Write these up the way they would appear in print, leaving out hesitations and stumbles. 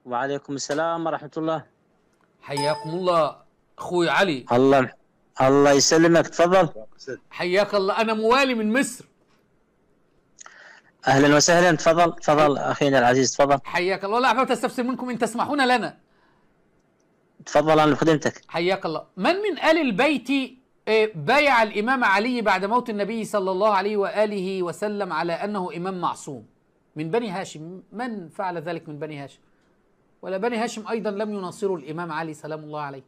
وعليكم السلام ورحمة الله. حياكم الله اخوي علي. الله يسلمك، تفضل. حياك الله، انا موالي من مصر. اهلا وسهلا، تفضل اخينا العزيز، تفضل. حياك الله. لا احببت استفسر منكم ان تسمحون لنا. تفضل، انا بخدمتك. حياك الله. من آل البيت بايع الامام علي بعد موت النبي صلى الله عليه واله وسلم على انه امام معصوم من بني هاشم؟ من فعل ذلك من بني هاشم؟ ولا بني هاشم ايضا لم يناصروا الامام علي سلام الله عليه؟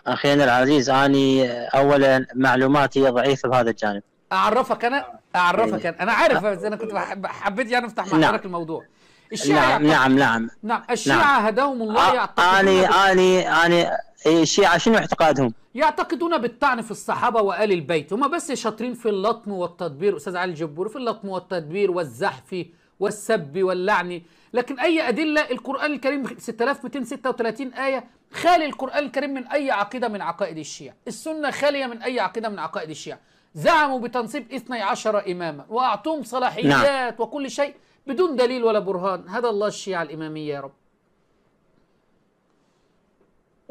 اخينا العزيز، اني اولا معلوماتي ضعيفة بهذا الجانب. اعرفك انا عارف، بس انا كنت حبيت يعني افتح مع حضرتك الموضوع. الشيعة نعم الشيعة هداهم الله يعتقدون اني الشيعة شنو اعتقادهم؟ يعتقدون بالطعن في الصحابة وآل البيت. هم بس شاطرين في اللطم والتدبير، أستاذ علي الجبوري، في اللطم والتدبير والزحف والسب واللعن. لكن أي أدلة؟ القرآن الكريم 6236 آية خالي القرآن الكريم من أي عقيدة من عقائد الشيعة. السنة خالية من أي عقيدة من عقائد الشيعة. زعموا بتنصيب 12 إماما وأعطوهم صلاحيات وكل شيء بدون دليل ولا برهان. هذا الله الشيعة الإمامية يا رب.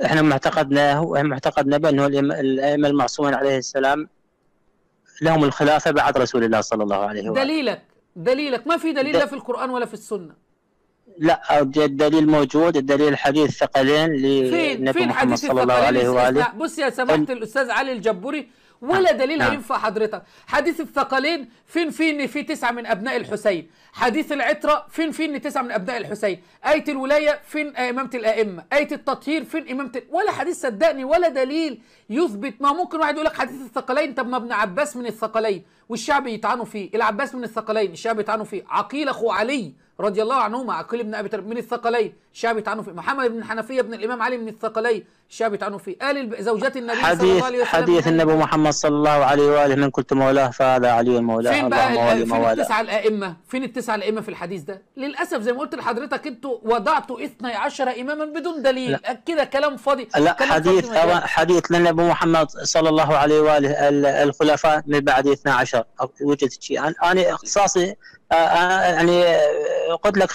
احنا معتقدنا بانه الائمه المعصومين عليه السلام لهم الخلافه بعد رسول الله صلى الله عليه واله. دليلك ما في دليل لا في القران ولا في السنه. لا، الدليل موجود، الدليل حديث الثقلين للنبي محمد صلى الله عليه واله. بص يا سماحه الاستاذ علي الجبوري، ولا دليل هينفع حضرتك. حديث الثقلين فين ان في 9 من ابناء الحسين. حديث العترة فين ان 9 من ابناء الحسين. آية الولاية فين امامة الائمة. آية التطهير فين امامة ولا حديث صدقني ولا دليل يثبت. ما ممكن واحد يقول لك حديث الثقلين، طب ما ابن عباس من الثقلين والشعب يطعنوا فيه. العباس من الثقلين الشعب يطعنوا فيه. عقيل اخو علي رضي الله عنهما، عقيل بن ابي طالب من الثقلين الشعب يطعنوا فيه. محمد بن حنفية بن الامام علي من الثقلين الشعب يطعنوا فيه. زوجات النبي صلى الله عليه وسلم. حديث النبي محمد صلى الله عليه واله من كنت مولاه فهذا علي مولاه. فين بقى فين التسعة الائمه؟ فين التسعة الائمه في الحديث ده؟ للاسف زي ما قلت لحضرتك انتوا وضعتوا 12 اماما بدون دليل، كده كلام فاضي. لا، حديث للنبي محمد صلى الله عليه واله الخلفاء من بعد 12 وجدت شيء. انا اختصاصي يعني قلت لك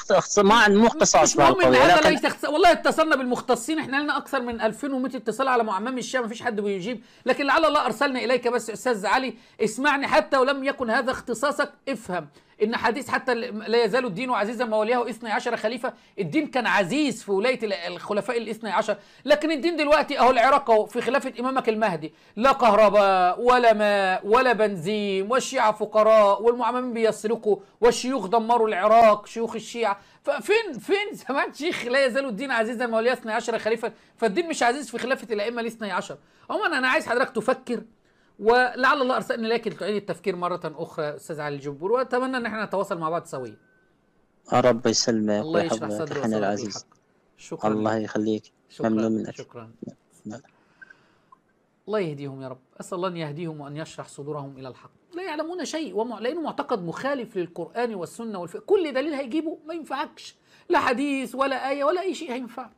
مو اختصاص في القضيه. لكن والله اتصلنا بالمختصين، احنا لنا اكثر من 2100 اتصال على معمم الشام، ما فيش حد بيجيب. لكن لعل الله ارسلنا اليك. بس استاذ علي اسمعني، حتى ولم يكن هذا اختصاصك افهم ان حديث حتى لا يزال الدين عزيزا ما وليه 12 خليفه. الدين كان عزيز في ولايه الخلفاء ال 12، لكن الدين دلوقتي اهو العراق اهو في خلافه امامك المهدي لا كهرباء ولا ماء ولا بنزين، والشيعه فقراء والمعممين بيسرقوا والشيوخ دمروا العراق شيوخ الشيعه. فين سمعت شيخ لا يزال الدين عزيزا ما وليه 12 خليفه؟ فالدين مش عزيز في خلافه الائمه ال 12. عموما انا عايز حضرتك تفكر، ولعل الله ارسلني لك تعيد التفكير مره اخرى استاذ علي الجبور، واتمنى ان احنا نتواصل مع بعض سويا. رب يسلمك الله يشرح صدرك العزيز. شكرا. الله يخليك، ممنون منك. شكرا. الله يهديهم يا رب. اسال الله ان يهديهم وان يشرح صدورهم الى الحق. لا يعلمون شيء لانه معتقد مخالف للقران والسنه كل دليل هيجيبه ما ينفعكش، لا حديث ولا ايه ولا اي شيء هينفع.